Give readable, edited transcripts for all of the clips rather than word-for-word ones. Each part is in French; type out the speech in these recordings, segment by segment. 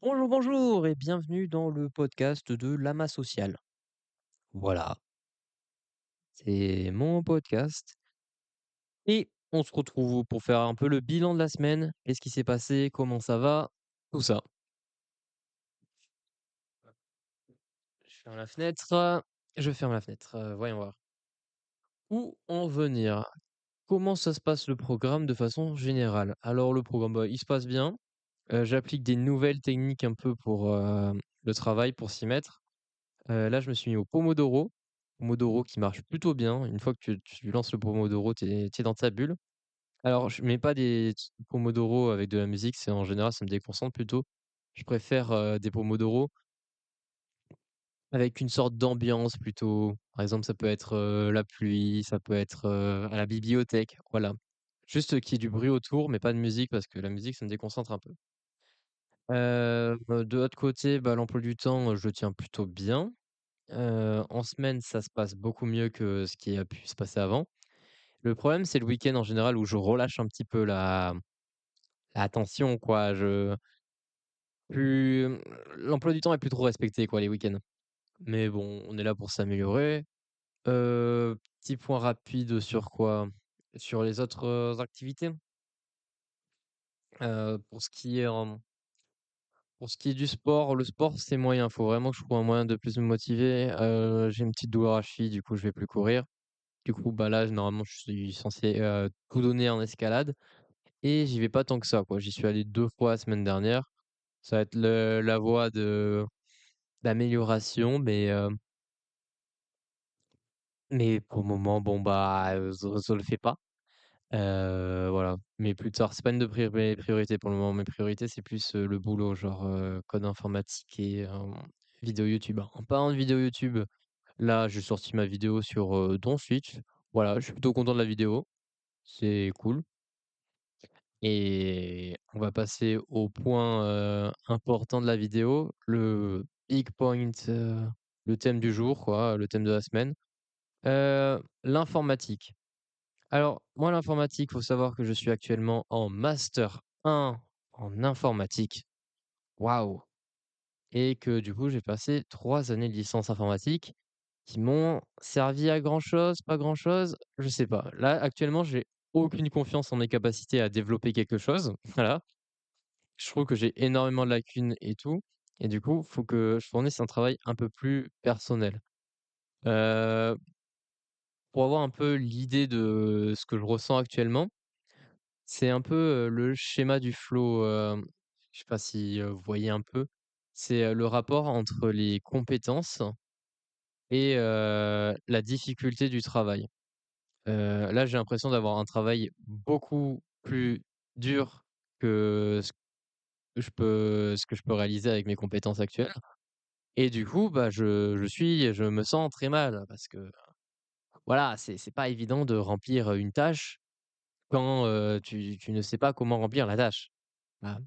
Bonjour, bonjour et bienvenue dans le podcast de Lama Social. Voilà, c'est mon podcast et on se retrouve pour faire un peu le bilan de la semaine. Qu'est-ce qui s'est passé? Comment ça va? Tout ça. Je ferme la fenêtre. Je ferme la fenêtre. Voyons voir. Où en venir? Comment ça se passe le programme de façon générale? Alors le programme, bah, il se passe bien. J'applique des nouvelles techniques un peu pour le travail, pour s'y mettre. Là, je me suis mis au Pomodoro. Pomodoro qui marche plutôt bien. Une fois que tu lances le Pomodoro, tu es dans ta bulle. Alors, je mets pas des Pomodoro avec de la musique, c'est en général, ça me déconcentre plutôt. Je préfère, des Pomodoro avec une sorte d'ambiance plutôt. Par exemple, ça peut être, la pluie, ça peut être, à la bibliothèque, voilà. Juste qu'il y ait du bruit autour, mais pas de musique parce que la musique, ça me déconcentre un peu. De l'autre côté, bah, l'emploi du temps, je le tiens plutôt bien. En semaine, ça se passe beaucoup mieux que ce qui a pu se passer avant. Le problème, c'est le week-end en général où je relâche un petit peu la tension quoi. Plus l'emploi du temps est plus trop respecté quoi les week-ends. Mais bon, on est là pour s'améliorer. Petit point rapide sur quoi? Sur les autres, activités? Pour ce qui est pour ce qui est du sport, le sport c'est moyen. Faut vraiment que je trouve un moyen de plus me motiver. J'ai une petite douleur à la cheville, du coup je vais plus courir. Du coup, bah, là, normalement, je suis censé, tout donner en escalade et j'y vais pas tant que ça, quoi. J'y suis allé 2 fois la semaine dernière. Ça va être la voie de d'amélioration, mais pour le moment, bon, bah, je le fais pas. Voilà, mais plus tard, c'est pas une de mes priorités pour le moment. Mes priorités, c'est plus, le boulot, genre, code informatique et vidéo YouTube. En parlant de vidéo YouTube, là, j'ai sorti ma vidéo sur, Don Switch. Voilà, je suis plutôt content de la vidéo, c'est cool. Et on va passer au point, important de la vidéo, le big point, le thème du jour quoi, le thème de la semaine. L'informatique. Alors moi l'informatique, faut savoir que je suis actuellement en master 1 en informatique. Waouh! Et que du coup j'ai passé 3 années de licence informatique qui m'ont servi à grand chose, pas grand chose, je sais pas. Là actuellement j'ai aucune confiance en mes capacités à développer quelque chose, voilà. Je trouve que j'ai énormément de lacunes et tout et du coup, faut que je fournisse un travail un peu plus personnel. Heu, pour avoir un peu l'idée de ce que je ressens actuellement, c'est un peu, le schéma du flow, je sais pas si, vous voyez un peu? C'est, le rapport entre les compétences et la difficulté du travail. Là, j'ai l'impression d'avoir un travail beaucoup plus dur que ce que je peux réaliser avec mes compétences actuelles. Et du coup, bah, je me sens très mal parce que, voilà, c'est pas évident de remplir, une tâche quand, tu ne sais pas comment remplir la tâche. Voilà.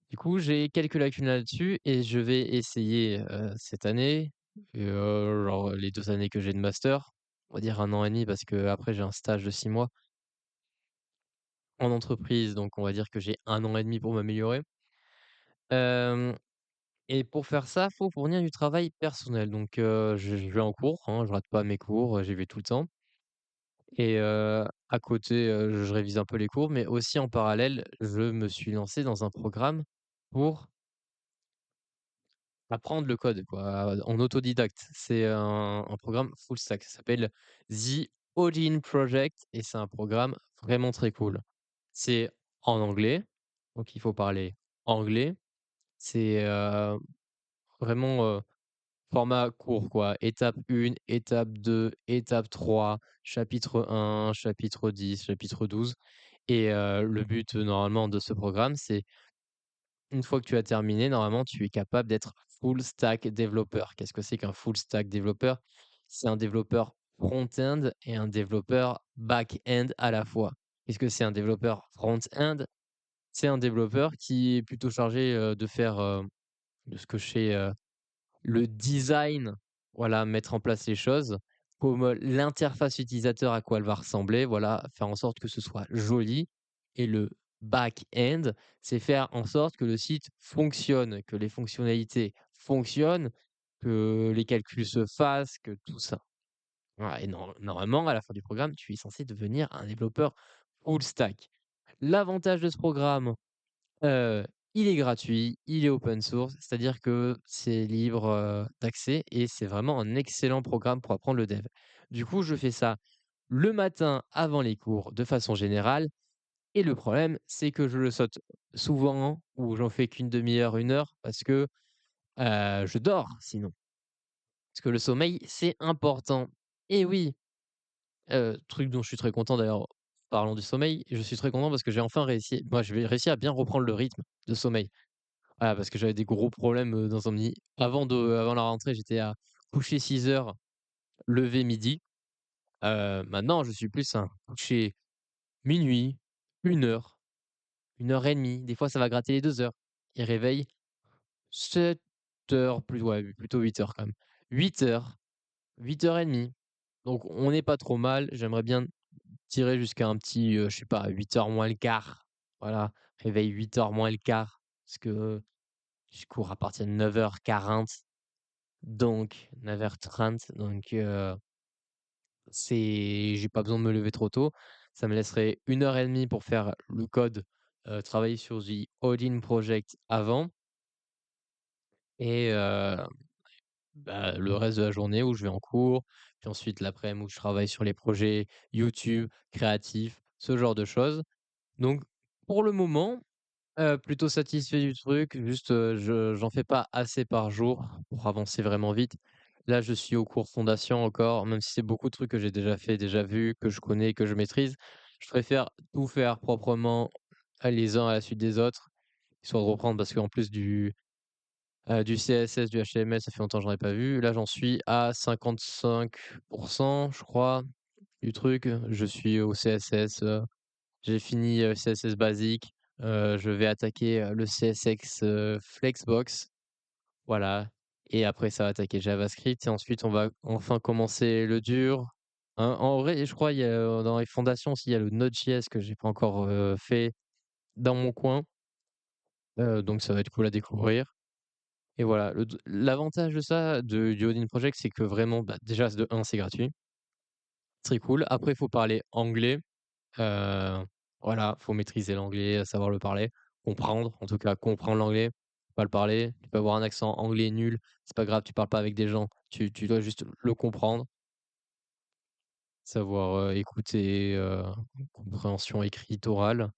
Du coup, j'ai quelques lacunes là-dessus et je vais essayer, cette année et genre les 2 années que j'ai de master, on va dire 1 an et demi parce qu'après j'ai un stage de 6 mois en entreprise, donc on va dire que j'ai 1 an et demi pour m'améliorer. Hem Et pour faire ça, faut fournir du travail personnel. Donc, je vais en cours, hein, je rate pas mes cours, j'y vais tout le temps et à côté, je révise un peu les cours, mais aussi en parallèle, je me suis lancé dans un programme pour apprendre le code, quoi, en autodidacte. C'est un programme full stack, ça s'appelle The Odin Project et c'est un programme vraiment très cool. C'est en anglais, donc il faut parler anglais. C'est, vraiment, format court quoi, étape 1, étape 2, étape 3, chapitre 1, chapitre 10, chapitre 12 et le but, normalement de ce programme, c'est une fois que tu as terminé, normalement, tu es capable d'être full stack développeur. Qu'est-ce que c'est qu'un full stack développeur? C'est un développeur front-end et un développeur back-end à la fois. Qu'est-ce que c'est un développeur front-end? C'est un développeur qui est plutôt chargé, de faire, de ce que je fais, le design, voilà, mettre en place les choses, comme, l'interface utilisateur, à quoi elle va ressembler, voilà, faire en sorte que ce soit joli et le back-end, c'est faire en sorte que le site fonctionne, que les fonctionnalités fonctionnent, que les calculs se fassent, que tout ça. Voilà et normalement, à la fin du programme, tu es censé devenir un développeur full stack. L'avantage de ce programme, heu, il est gratuit, il est open source, c'est-à-dire que c'est libre, d'accès et c'est vraiment un excellent programme pour apprendre le dev. Du coup, je fais ça le matin avant les cours de façon générale et le problème, c'est que je le saute souvent ou j'en fais qu'une demi heure, une heure parce que, je dors sinon. Parce que le sommeil, c'est important et oui, truc dont je suis très content d'ailleurs, parlant du sommeil, je suis très content parce que j'ai enfin réussi moi, je vais réussir à bien reprendre le rythme de sommeil. Voilà, parce que j'avais des gros problèmes, d'insomnie. Avant la rentrée, j'étais à coucher 6 heures, lever midi. Maintenant, je suis plus un coucher minuit, 1 heure, 1 heure et demie. Des fois, ça va gratter les 2 heures et réveil 7 heures, plus ouais, plutôt 8 heures quand même. 8 heures, 8 heures et demie. Donc on n'est pas trop mal. J'aimerais bien tirer jusqu'à un petit, je sais pas, 8 heures moins le quart. Voilà, réveil 8 heures moins le quart parce que je cours à partir de 9h40. Donc 9h30, donc j'ai pas besoin de me lever trop tôt. Ça me laisserait 1 heure et demie pour faire le code, travailler sur The Odin Project avant et bah, le reste de la journée où je vais en cours, puis ensuite l'après-midi où je travaille sur les projets YouTube, créatifs, ce genre de choses. Donc pour le moment, plutôt satisfait du truc, juste, j'en fais pas assez par jour pour avancer vraiment vite. Là, je suis au cours fondation encore, même si c'est beaucoup de trucs que j'ai déjà fait, déjà vu, que je connais, que je maîtrise. Je préfère tout faire proprement, les uns à la suite des autres, histoire de reprendre parce qu'en plus du CSS, du HTML, ça fait longtemps que j'en ai pas vu. Là, j'en suis à 55 je crois, du truc. Je suis au CSS, j'ai fini, CSS basique, je vais attaquer, le CSX, Flexbox, voilà et après ça va attaquer JavaScript et ensuite on va enfin commencer le dur. En vrai, je crois il y a, dans les fondations aussi, il y a le Node.js que j'ai pas encore, fait dans mon coin, donc ça va être cool à découvrir et voilà. L'avantage de ça, du Odin Project, c'est que vraiment, bah, déjà de un c'est gratuit, très cool. Après, il faut parler anglais. Heu, voilà, faut maîtriser l'anglais, savoir le parler, comprendre, en tout cas comprendre l'anglais, pas le parler. Tu peux avoir un accent anglais nul, c'est pas grave, tu parles pas avec des gens, tu dois juste le comprendre, savoir, écouter, compréhension écrite, orale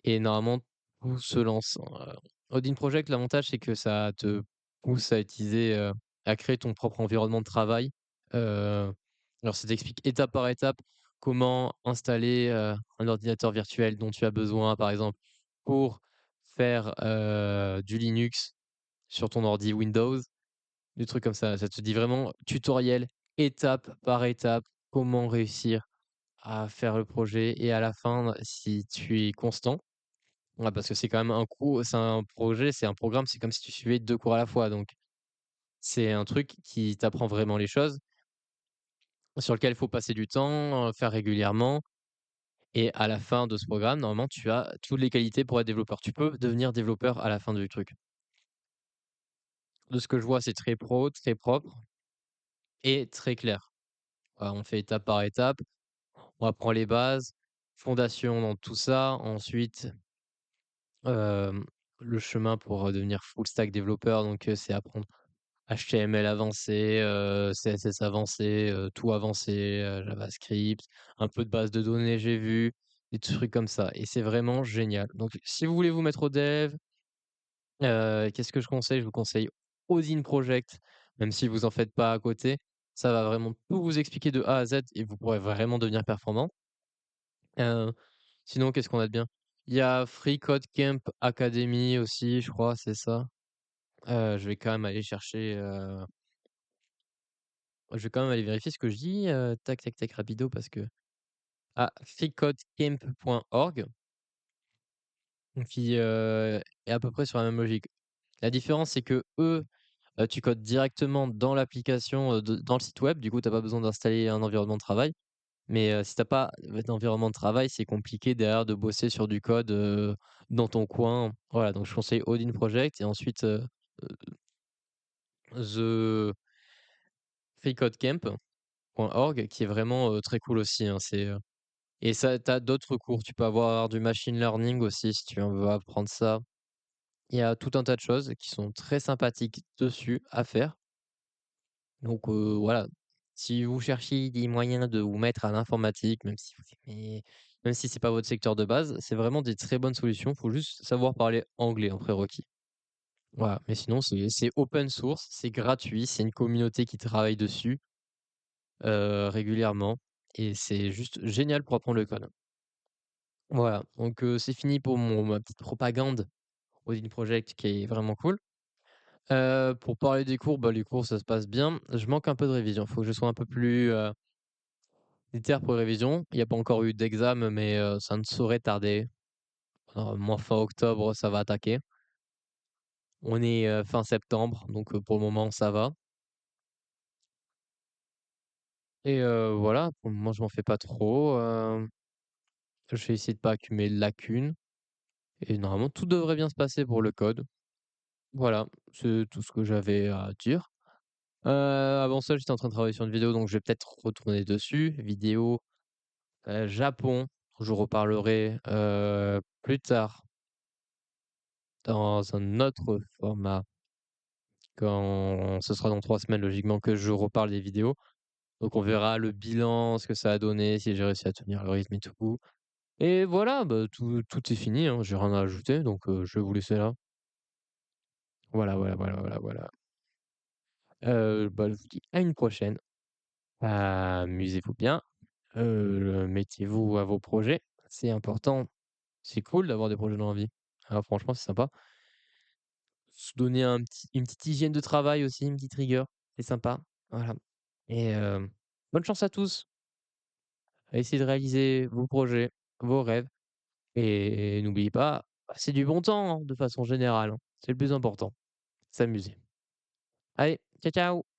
et normalement tout se lance. Odin Project, l'avantage, c'est que ça te pousse à utiliser, à créer ton propre environnement de travail. Heu, alors ça t'explique étape par étape comment installer, un ordinateur virtuel dont tu as besoin, par exemple, pour faire, du Linux sur ton ordi Windows, des trucs comme ça. Ça te dit vraiment tutoriel, étape par étape, comment réussir à faire le projet et à la fin, si tu es constant ouais, parce que c'est quand même c'est un projet, c'est un programme, c'est comme si tu suivais 2 cours à la fois, donc c'est un truc qui t'apprend vraiment les choses, sur lequel il faut passer du temps, faire régulièrement et à la fin de ce programme, normalement, tu as toutes les qualités pour être développeur. Tu peux devenir développeur à la fin du truc. De ce que je vois, c'est très pro, très propre et très clair. On fait étape par étape, on apprend les bases, fondation dans tout ça, ensuite, hem, le chemin pour, devenir full stack développeur, donc c'est apprendre HTML avancé, CSS avancé, tout avancé, JavaScript, un peu de base de données, j'ai vu, des trucs comme ça et c'est vraiment génial. Donc si vous voulez vous mettre au dev, qu'est-ce que je conseille? Je vous conseille Odin Project, même si vous en faites pas à côté. Ça va vraiment tout vous expliquer de A à Z et vous pourrez vraiment devenir performant. Heu, sinon qu'est-ce qu'on a de bien? Il y a Free Code Camp Academy aussi, je crois, c'est ça? Je vais quand même aller chercher, je vais quand même aller vérifier ce que je dis, tac, tac, tac, rapido parce que freecodecamp.org qui, est à peu près sur la même logique. La différence, c'est qu'eux, tu codes directement dans l'application, dans le site web, du coup, tu as pas besoin d'installer un environnement de travail Mais, si t'as pas d'environnement de travail, c'est compliqué derrière de bosser sur du code, dans ton coin. Voilà, donc je conseille Odin Project et ensuite, The freecodecamp.org qui est vraiment, très cool aussi, hein. Et ça tu d'autres cours. Tu peux avoir du machine learning aussi si tu veux apprendre ça. Il y a tout un tas de choses qui sont très sympathiques dessus à faire. Donc, voilà, si vous cherchez des moyens de vous mettre à l'informatique, même si c'est pas votre secteur de base, c'est vraiment des très bonnes solutions. Faut juste savoir parler anglais en prérequis. Voilà, mais sinon c'est open source, c'est gratuit, c'est une communauté qui travaille dessus, régulièrement et c'est juste génial pour apprendre le code. Voilà, donc, c'est fini pour ma petite propagande Odin Project qui est vraiment cool. Pour parler des cours, bah, les cours ça se passe bien. Je manque un peu de révision. Faut que je sois un peu plus, déter pour les révisions. Il y a pas encore eu d'examen, mais, ça ne saurait tarder. Normalement fin octobre, ça va attaquer. On est, fin septembre, donc, pour le moment ça va et voilà, pour le moment je m'en fais pas trop, je vais essayer de pas accumuler de lacunes et normalement tout devrait bien se passer pour le code. Voilà, c'est tout ce que j'avais à dire. Avant ça, j'étais en train de travailler sur une vidéo, donc je vais peut-être retourner dessus. Vidéo, Japon, je reparlerai, plus tard dans un autre format quand ce sera dans 3 semaines logiquement que je reparle des vidéos. Donc on verra le bilan, ce que ça a donné, si j'ai réussi à tenir le rythme et tout et voilà, bah, tout est fini, hein, j'ai rien à ajouter donc je vais vous laisser là. Voilà, voilà, voilà, voilà, voilà. Bah, je vous dis à une prochaine. Amusez-vous bien, mettez-vous à vos projets, c'est important. C'est cool d'avoir des projets dans la vie. Ah franchement, c'est sympa. Se donner une petite hygiène de travail aussi, une petite rigueur, c'est sympa. Voilà et bonne chance à tous à essayer de réaliser vos projets, vos rêves et n'oubliez pas, passez du bon temps, hein, de façon générale, hein. C'est le plus important, s'amuser. Allez, ciao, ciao!